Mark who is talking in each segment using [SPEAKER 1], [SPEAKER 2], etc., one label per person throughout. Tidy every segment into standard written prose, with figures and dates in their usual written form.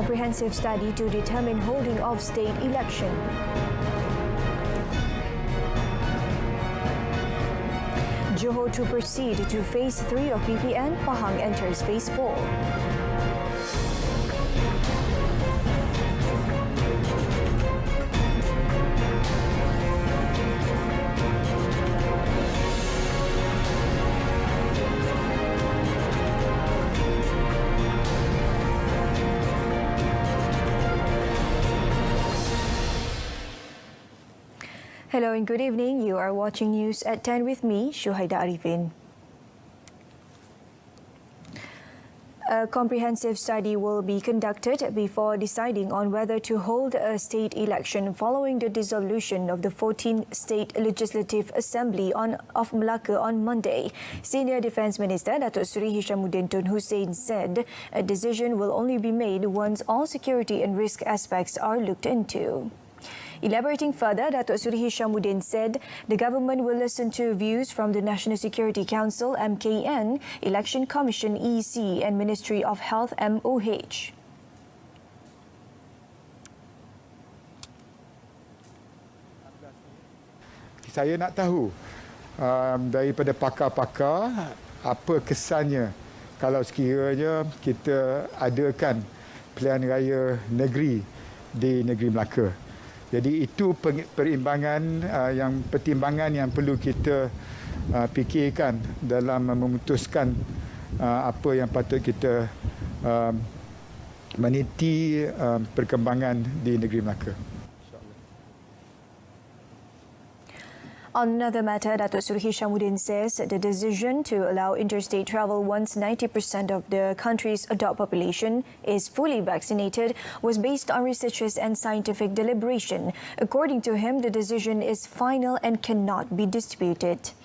[SPEAKER 1] comprehensive study to determine holding of state election. Johor to proceed to Phase 3 of PPN, Pahang enters Phase 4. Hello and good evening. You are watching News at 10 with me, Shuhaida Arifin. A comprehensive study will be conducted before deciding on whether to hold a state election following the dissolution of the 14th State Legislative Assembly of Melaka on Monday. Senior Defence Minister Datuk Seri Hishamuddin Tun Hussein said a decision will only be made once all security and risk aspects are looked into. Elaborating further, Datuk Seri Hishamuddin said the government will listen to views from the National Security Council (MKN), Election Commission (EC) and Ministry of Health (MOH).
[SPEAKER 2] Saya nak tahu daripada pakar-pakar apa kesannya kalau sekiranya kita adakan pilihan raya negeri di negeri Melaka. Jadi itu pertimbangan yang perlu kita fikirkan dalam memutuskan apa yang patut kita meniti perkembangan di negeri Melaka.
[SPEAKER 1] On another matter, Datuk Seri Hishamuddin says the decision to allow interstate travel once 90% of the country's adult population is fully vaccinated was based on researches and scientific deliberation. According to him, the decision is final and cannot be disputed.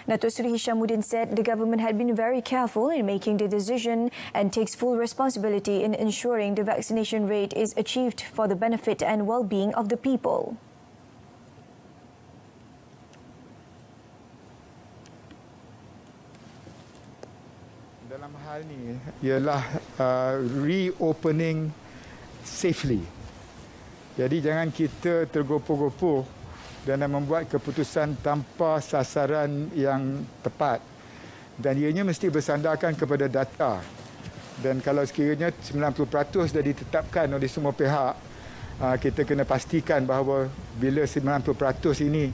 [SPEAKER 1] Datuk Seri Hishamuddin said the government had been very careful in making the decision and takes full responsibility in ensuring the vaccination rate is achieved for the benefit and well-being of the people.
[SPEAKER 2] Dalam hal ini ialah reopening safely. Jadi jangan kita tergopoh-gopoh dan membuat keputusan tanpa sasaran yang tepat. Dan ianya mesti bersandarkan kepada data. Dan kalau sekiranya 90% dah ditetapkan oleh semua pihak, kita kena pastikan bahawa bila 90% ini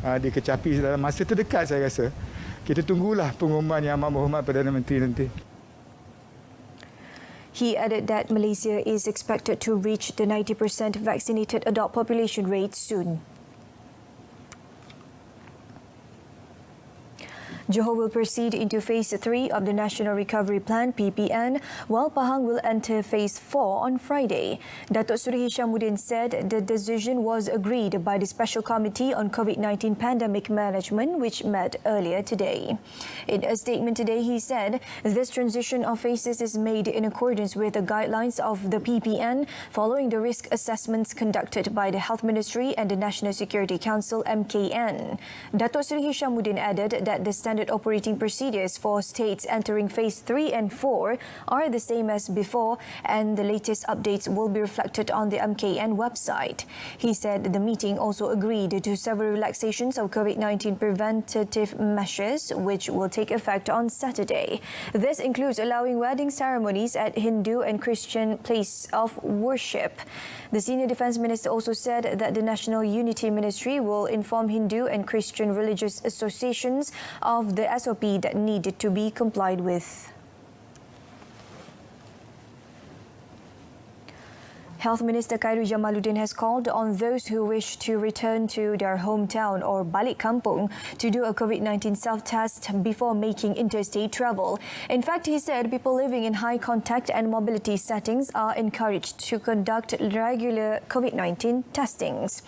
[SPEAKER 2] dikecapi dalam masa terdekat, saya rasa kita tunggulah pengumuman Yang Amat Berhormat Perdana Menteri nanti.
[SPEAKER 1] He added that Malaysia is expected to reach the 90% vaccinated adult population rate soon. Johor will proceed into Phase 3 of the National Recovery Plan (PPN), while Pahang will enter Phase 4 on Friday. Datuk Seri Hishamuddin said the decision was agreed by the Special Committee on COVID-19 Pandemic Management, which met earlier today. In a statement today, he said this transition of phases is made in accordance with the guidelines of the PPN, following the risk assessments conducted by the Health Ministry and the National Security Council (MKN). Datuk Seri Hishamuddin added that the standard operating procedures for states entering Phase 3 and 4 are the same as before, and the latest updates will be reflected on the MKN website. He said the meeting also agreed to several relaxations of COVID-19 preventative measures, which will take effect on Saturday. This includes allowing wedding ceremonies at Hindu and Christian place of worship. The Senior Defence Minister also said that the National Unity Ministry will inform Hindu and Christian religious associations of the SOP that needed to be complied with. Health Minister Khairu Jamaluddin has called on those who wish to return to their hometown or balik kampung to do a COVID-19 self-test before making interstate travel. In fact, he said people living in high contact and mobility settings are encouraged to conduct regular COVID-19 testings.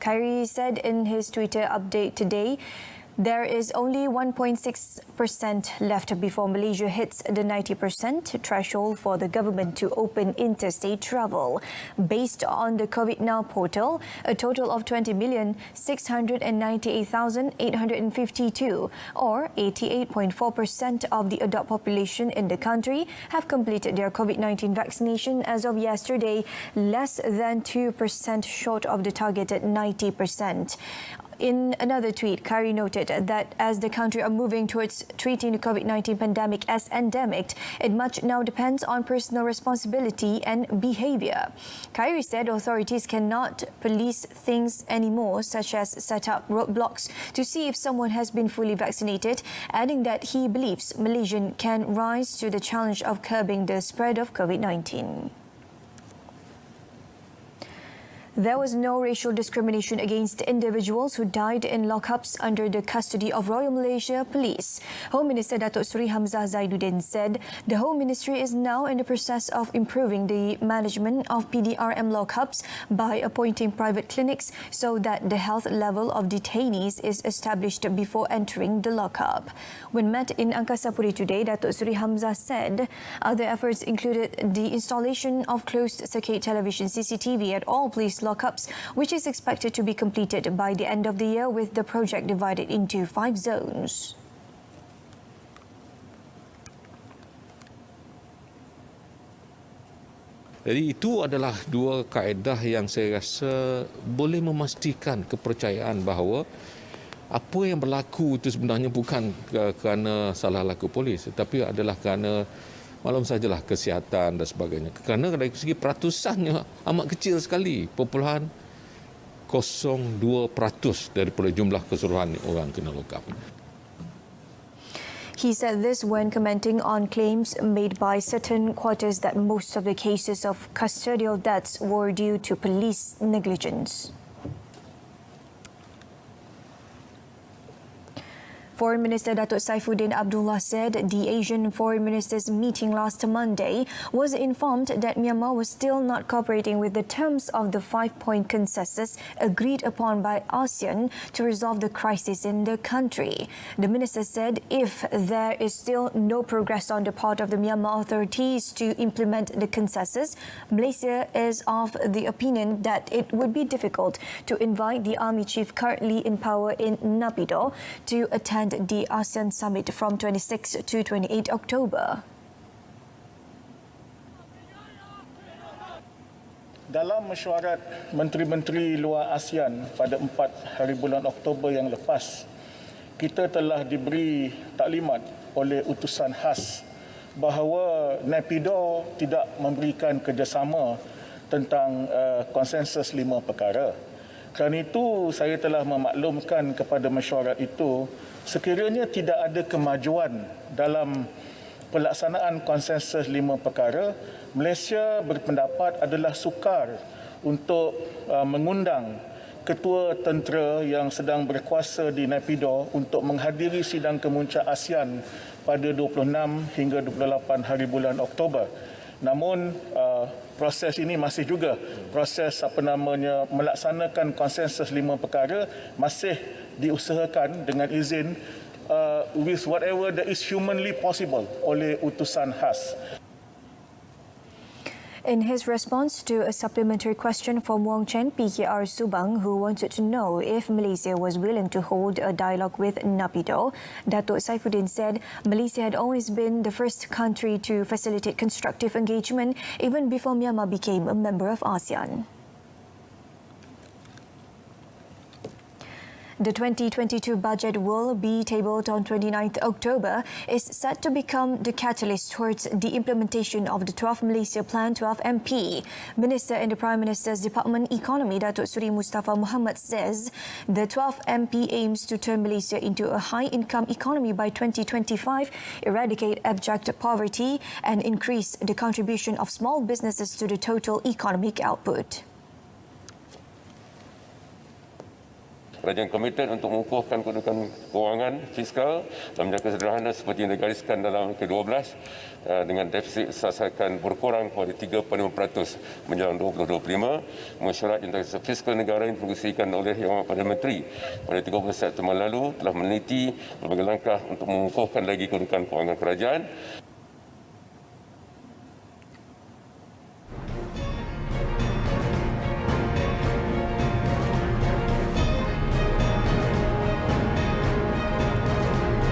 [SPEAKER 1] Khairu said in his Twitter update today There is only 1.6% left before Malaysia hits the 90% threshold for the government to open interstate travel. Based on the COVID Now portal, a total of 20,698,852, or 88.4% of the adult population in the country, have completed their COVID-19 vaccination as of yesterday, less than 2% short of the targeted 90%. In another tweet, Kari noted that as the country are moving towards treating the COVID-19 pandemic as endemic, it much now depends on personal responsibility and behaviour. Kari said authorities cannot police things anymore, such as set up roadblocks to see if someone has been fully vaccinated, adding that he believes Malaysians can rise to the challenge of curbing the spread of COVID-19. There was no racial discrimination against individuals who died in lockups under the custody of Royal Malaysia Police. Home Minister Datuk Seri Hamzah Zainuddin said the Home Ministry is now in the process of improving the management of PDRM lockups by appointing private clinics so that the health level of detainees is established before entering the lockup. When met in Angkasa Puri today, Datuk Seri Hamzah said other efforts included the installation of closed-circuit television CCTV at all police lockups, which is expected to be completed by the end of the year, with the project divided into 5 zones.
[SPEAKER 3] Jadi itu adalah dua kaedah yang saya rasa boleh memastikan kepercayaan bahawa apa yang berlaku itu sebenarnya bukan kerana salah laku polis, tetapi adalah kerana maklum sajalah kesihatan dan sebagainya. Kerana dari segi peratusannya amat kecil sekali, 0.02% daripada jumlah keseluruhan orang kena lokap.
[SPEAKER 1] He said this when commenting on claims made by certain quarters that most of the cases of custodial deaths were due to police negligence. Foreign Minister Datuk Saifuddin Abdullah said the Asian Foreign Ministers meeting last Monday was informed that Myanmar was still not cooperating with the terms of the 5-point consensus agreed upon by ASEAN to resolve the crisis in the country. The minister said if there is still no progress on the part of the Myanmar authorities to implement the consensus, Malaysia is of the opinion that it would be difficult to invite the army chief currently in power in Naypyidaw to attend the ASEAN Summit from 26 to 28 October.
[SPEAKER 4] Dalam mesyuarat Menteri-Menteri Luar ASEAN pada 4 hari bulan Oktober yang lepas, kita telah diberi taklimat oleh utusan khas bahawa Naypyidaw tidak memberikan kerjasama tentang konsensus 5 perkara. Kerana itu, saya telah memaklumkan kepada mesyuarat itu, sekiranya tidak ada kemajuan dalam pelaksanaan konsensus 5 perkara, Malaysia berpendapat adalah sukar untuk mengundang ketua tentera yang sedang berkuasa di Naypyidaw untuk menghadiri sidang kemuncak ASEAN pada 26 hingga 28 hari bulan Oktober. Namun proses ini masih juga proses melaksanakan konsensus 5 perkara masih diusahakan dengan izin with whatever that is humanly possible oleh utusan khas.
[SPEAKER 1] In his response to a supplementary question from Wong Chen, PKR Subang, who wanted to know if Malaysia was willing to hold a dialogue with Naypyidaw, Datuk Saifuddin said Malaysia had always been the first country to facilitate constructive engagement even before Myanmar became a member of ASEAN. The 2022 budget will be tabled on 29th October, is set to become the catalyst towards the implementation of the 12 Malaysia Plan 12 MP. Minister in the Prime Minister's Department Economy, Datuk Seri Mustafa Muhammad, says the 12 MP aims to turn Malaysia into a high-income economy by 2025, eradicate abject poverty and increase the contribution of small businesses to the total economic output.
[SPEAKER 5] Kerajaan komited untuk mengukuhkan kedudukan kewangan fiskal dalam jangka sederhana seperti yang digariskan dalam ke-12 dengan defisit sasaran berkurang kepada 3.5% menjelang 2025. Mesyuarat Integrasi Fiskal Negara yang dipengerusikan oleh Yang Perdana Menteri pada 30 September lalu telah meneliti berbagai langkah untuk mengukuhkan lagi kedudukan kewangan kerajaan.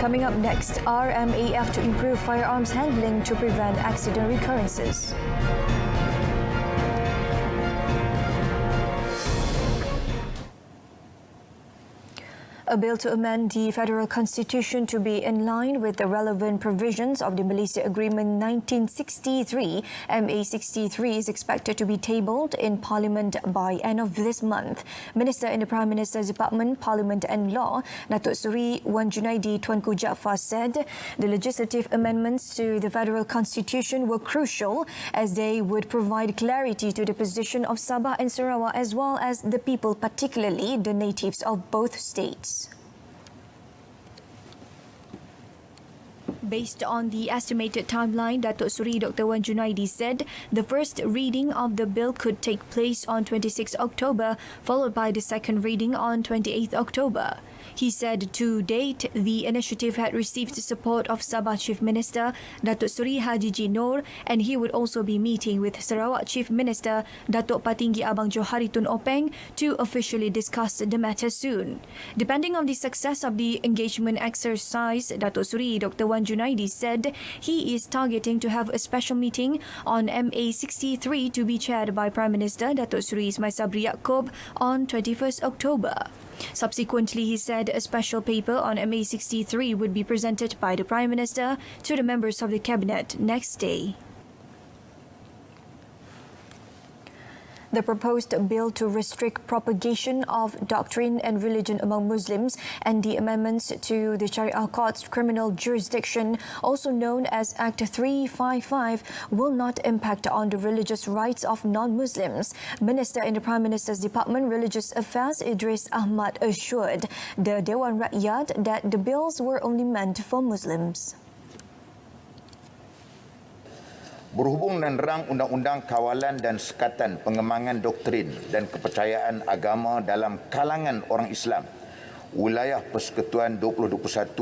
[SPEAKER 1] Coming up next, RMAF to improve firearms handling to prevent accident recurrences. A bill to amend the federal constitution to be in line with the relevant provisions of the Malaysia Agreement 1963, MA63, is expected to be tabled in Parliament by end of this month. Minister in the Prime Minister's Department, Parliament and Law, Datuk Seri Wan Junaidi Tuanku Jaafar said the legislative amendments to the federal constitution were crucial as they would provide clarity to the position of Sabah and Sarawak as well as the people, particularly the natives of both states. Based on the estimated timeline, Datuk Seri Dr. Wan Junaidi said the first reading of the bill could take place on 26 October, followed by the second reading on 28 October. He said to date, the initiative had received support of Sabah Chief Minister Datuk Seri Haji Ji Noor, and he would also be meeting with Sarawak Chief Minister Datuk Patinggi Abang Johari Tun Openg to officially discuss the matter soon. Depending on the success of the engagement exercise, Datuk Seri Dr. Wan Junaidi said he is targeting to have a special meeting on MA63 to be chaired by Prime Minister Datuk Seri Ismail Sabri Yaakob on 21st October. Subsequently, he said a special paper on MA63 would be presented by the Prime Minister to the members of the Cabinet next day. The proposed bill to restrict propagation of doctrine and religion among Muslims and the amendments to the Sharia Court's criminal jurisdiction, also known as Act 355, will not impact on the religious rights of non-Muslims. Minister in the Prime Minister's Department, Religious Affairs, Idris Ahmad, assured the Dewan Rakyat that the bills were only meant for Muslims.
[SPEAKER 6] Berhubung dengan rang Undang-Undang Kawalan dan Sekatan Pengembangan Doktrin dan Kepercayaan Agama dalam kalangan orang Islam, Wilayah Persekutuan 2021,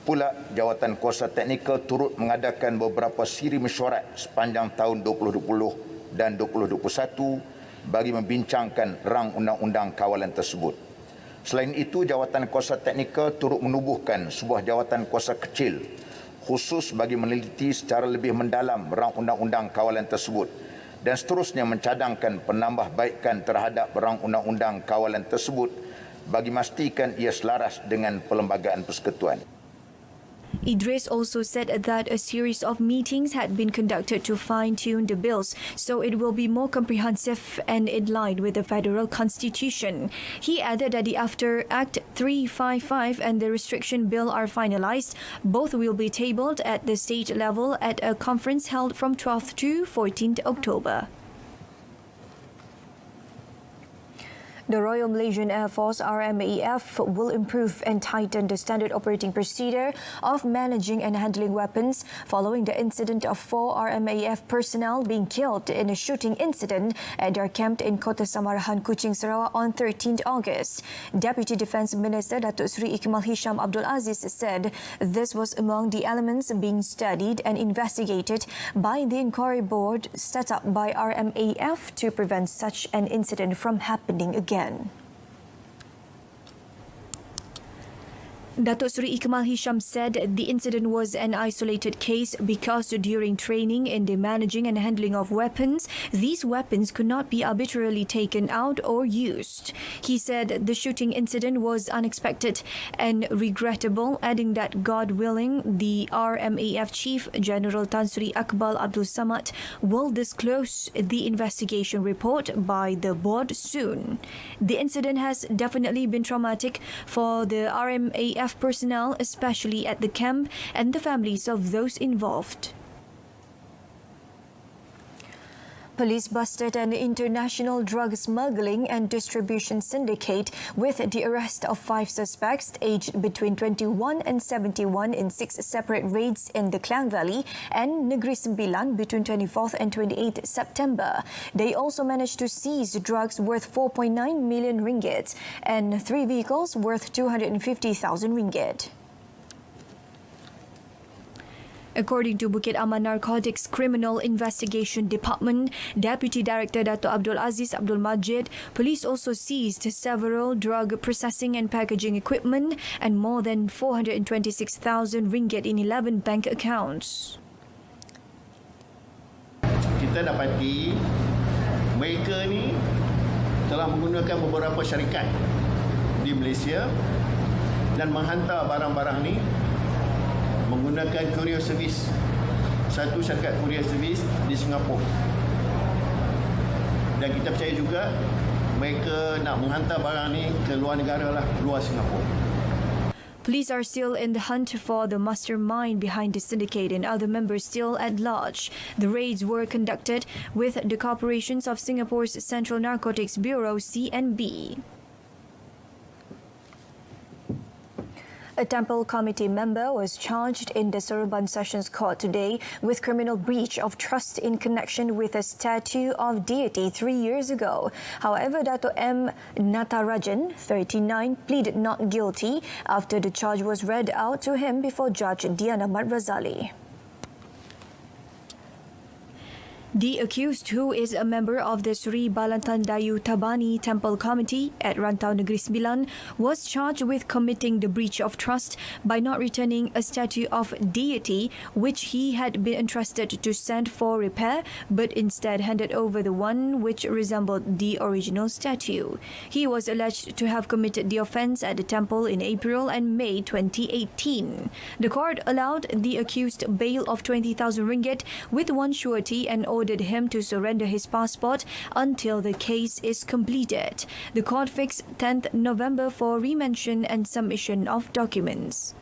[SPEAKER 6] pula Jawatan Kuasa Teknikal turut mengadakan beberapa siri mesyuarat sepanjang tahun 2020 dan 2021 bagi membincangkan rang Undang-Undang Kawalan tersebut. Selain itu, Jawatan Kuasa Teknikal turut menubuhkan sebuah jawatan kuasa kecil khusus bagi meneliti secara lebih mendalam rang undang-undang kawalan tersebut dan seterusnya mencadangkan penambahbaikan terhadap rang undang-undang kawalan tersebut bagi memastikan ia selaras dengan Perlembagaan Persekutuan.
[SPEAKER 1] Idris also said that a series of meetings had been conducted to fine-tune the bills so it will be more comprehensive and in line with the federal constitution. He added that after Act 355 and the restriction bill are finalized, both will be tabled at the state level at a conference held from 12th to 14th October. The Royal Malaysian Air Force RMAF will improve and tighten the standard operating procedure of managing and handling weapons following the incident of 4 RMAF personnel being killed in a shooting incident at their camp in Kota Samarahan, Kuching, Sarawak on 13th August. Deputy Defence Minister Datuk Seri Ikmal Hisham Abdul Aziz said this was among the elements being studied and investigated by the inquiry board set up by RMAF to prevent such an incident from happening again. Datuk Seri Ikmal Hisham said the incident was an isolated case because during training in the managing and handling of weapons, these weapons could not be arbitrarily taken out or used. He said the shooting incident was unexpected and regrettable, adding that God willing, the RMAF Chief General Tan Sri Akbal Abdul Samad will disclose the investigation report by the board soon. The incident has definitely been traumatic for the RMAF personnel, especially at the camp and the families of those involved. Police busted an international drug smuggling and distribution syndicate with the arrest of 5 suspects aged between 21 and 71 in 6 separate raids in the Klang Valley and Negeri Sembilan between 24th and 28th September. They also managed to seize drugs worth 4.9 million ringgit and 3 vehicles worth 250,000 ringgit. According to Bukit Aman Narcotics Criminal Investigation Department, Deputy Director Dato' Abdul Aziz Abdul Majid, police also seized several drug processing and packaging equipment and more than 426,000 ringgit in 11 bank accounts.
[SPEAKER 7] Kita dapati mereka ni telah menggunakan beberapa syarikat di Malaysia dan menghantar barang-barang ni menggunakan courier service, satu syarikat courier service di Singapura. Dan kita percaya juga mereka nak menghantar barang ni ke luar negara lah, luar Singapura.
[SPEAKER 1] Police are still in the hunt for the mastermind behind the syndicate and other members still at large. The raids were conducted with the corporations of Singapore's Central Narcotics Bureau, CNB. A Temple Committee member was charged in the Seremban Sessions Court today with criminal breach of trust in connection with a statue of deity 3 years ago. However, Dato' M. Natarajan, 39, pleaded not guilty after the charge was read out to him before Judge Diana Madrazali. The accused, who is a member of the Sri Balantan Dayu Tabani Temple Committee at Rantau Negeri Sembilan, was charged with committing the breach of trust by not returning a statue of deity which he had been entrusted to send for repair, but instead handed over the one which resembled the original statue. He was alleged to have committed the offence at the temple in April and May 2018. The court allowed the accused bail of 20,000 ringgit with one surety and ordered him to surrender his passport until the case is completed. The court fixed 10th November for remention and submission of documents.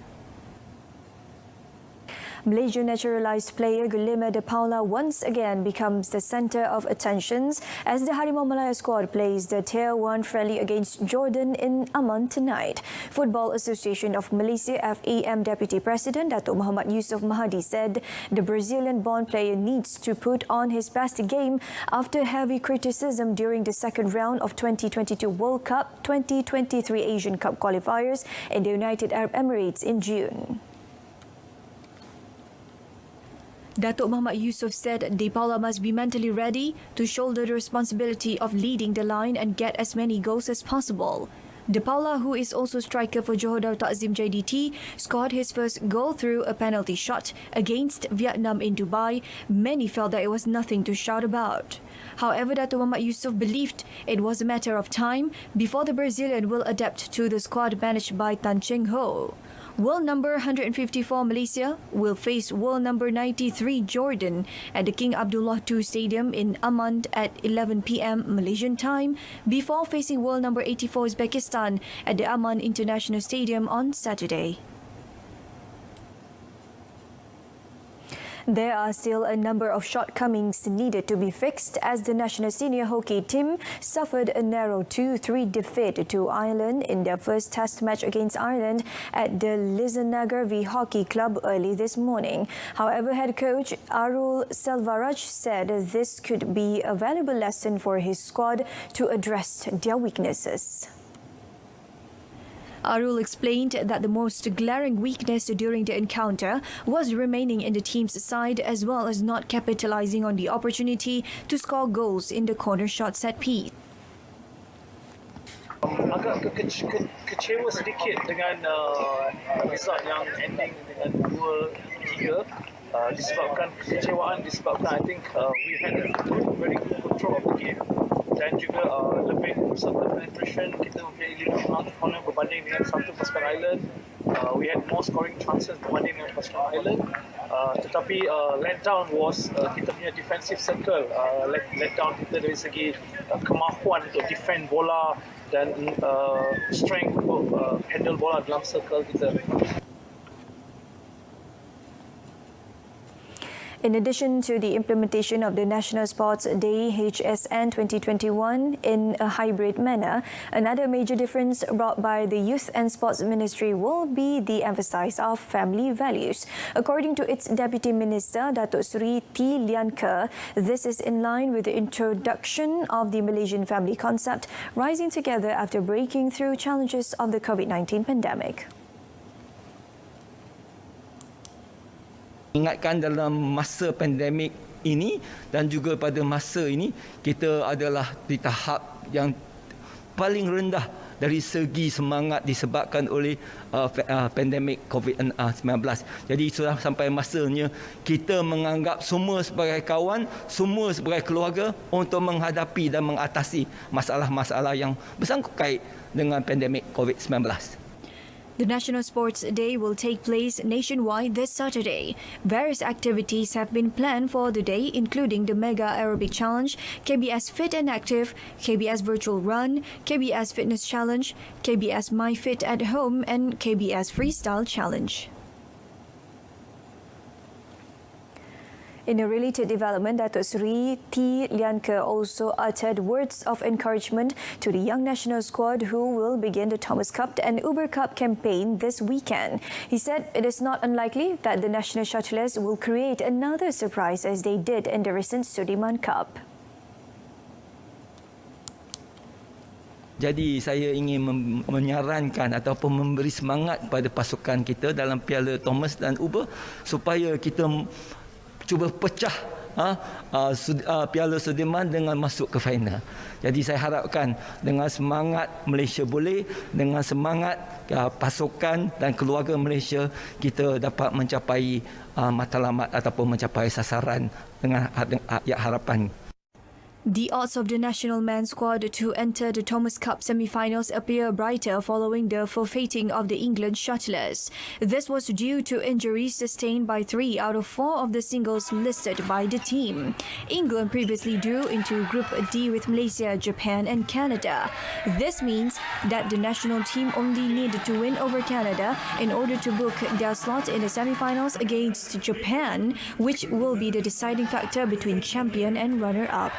[SPEAKER 1] Malaysian naturalised player Guilherme de Paula once again becomes the centre of attentions as the Harimau Malaya squad plays the Tier 1 friendly against Jordan in Amman tonight. Football Association of Malaysia FAM Deputy President Datuk Muhammad Yusof Mahadi said the Brazilian-born player needs to put on his best game after heavy criticism during the second round of 2022 World Cup 2023 Asian Cup qualifiers in the United Arab Emirates in June. Datuk Muhammad Yusof said De Paula must be mentally ready to shoulder the responsibility of leading the line and get as many goals as possible. De Paula, who is also striker for Johor Darul Takzim JDT, scored his first goal through a penalty shot against Vietnam in Dubai. Many felt that it was nothing to shout about. However, Datuk Muhammad Yusof believed it was a matter of time before the Brazilian will adapt to the squad managed by Tan Cheng Ho. World number 154 Malaysia will face world number 93 Jordan at the King Abdullah II Stadium in Amman at 11 p.m. Malaysian time before facing world number 84 Uzbekistan at the Amman International Stadium on Saturday. There are still a number of shortcomings needed to be fixed as the national senior hockey team suffered a narrow 2-3 defeat to Ireland in their first test match against Ireland at the Lizanagar V Hockey Club early this morning. However, head coach Arul Selvaraj said this could be a valuable lesson for his squad to address their weaknesses. Arul explained that the most glaring weakness during the encounter was remaining in the team's side as well as not capitalizing on the opportunity to score goals in the corner shot set piece.
[SPEAKER 8] Agak kecewa sedikit dengan result yang ending dengan 2-3 disebabkan kekecewaan disebabkan I think we had a very good control of the game. Dan juga lebih serta penetration kita mempunyai 5 corner berbanding dengan 1 pasukan Ireland. We had more scoring chances berbanding dengan pasukan Ireland. Tetapi let down was kita punya defensive circle. Let down kita dari segi kemahuan untuk defend bola dan strength untuk handle bola dalam circle kita.
[SPEAKER 1] In addition to the implementation of the National Sports Day HSN 2021 in a hybrid manner, another major difference brought by the Youth and Sports Ministry will be the emphasis of family values. According to its Deputy Minister, Datuk Seri T. Lian Ke, this is in line with the introduction of the Malaysian family concept, rising together after breaking through challenges of the COVID-19 pandemic.
[SPEAKER 9] Ingatkan dalam masa pandemik ini dan juga pada masa ini kita adalah di tahap yang paling rendah dari segi semangat disebabkan oleh pandemik COVID-19. Jadi sudah sampai masanya kita menganggap semua sebagai kawan, semua sebagai keluarga untuk menghadapi dan mengatasi masalah-masalah yang bersangkut kait dengan pandemik COVID-19.
[SPEAKER 1] The National Sports Day will take place nationwide this Saturday. Various activities have been planned for the day, including the Mega Aerobic Challenge, KBS Fit and Active, KBS Virtual Run, KBS Fitness Challenge, KBS My Fit at Home and KBS Freestyle Challenge. In a related development, Datuk Seri T. Lian Ke also uttered words of encouragement to the young national squad who will begin the Thomas Cup and Uber Cup campaign this weekend. He said it is not unlikely that the national shuttlers will create another surprise as they did in the recent Sudirman Cup.
[SPEAKER 9] Jadi saya ingin menyarankan ataupun memberi semangat pada pasukan kita dalam Piala Thomas dan Uber supaya kita cuba pecah Piala Sudirman dengan masuk ke final. Jadi saya harapkan dengan semangat Malaysia boleh, dengan semangat pasukan dan keluarga Malaysia, kita dapat mencapai matlamat ataupun mencapai sasaran dengan harapan.
[SPEAKER 1] The odds of the national men's squad to enter the Thomas Cup semi-finals appear brighter following the forfeiting of the England shuttlers. This was due to injuries sustained by 3 out of 4 of the singles listed by the team. England previously drew into Group D with Malaysia, Japan and Canada. This means that the national team only needed to win over Canada in order to book their slot in the semi-finals against Japan, which will be the deciding factor between champion and runner-up.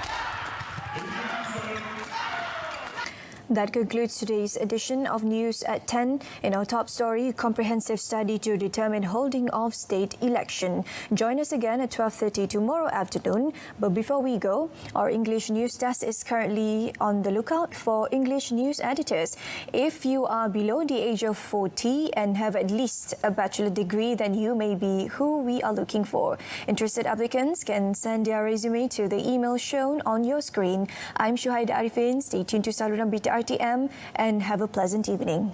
[SPEAKER 1] That concludes today's edition of News at 10. In our top story, comprehensive study to determine holding of state election. Join us again at 12:30 tomorrow afternoon. But before we go, our English news desk is currently on the lookout for English news editors. If you are below the age of 40 and have at least a bachelor degree, then you may be who we are looking for. Interested applicants can send their resume to the email shown on your screen. I'm Shuhaida Arifin. Stay tuned to saluran Berita RTM and have a pleasant evening.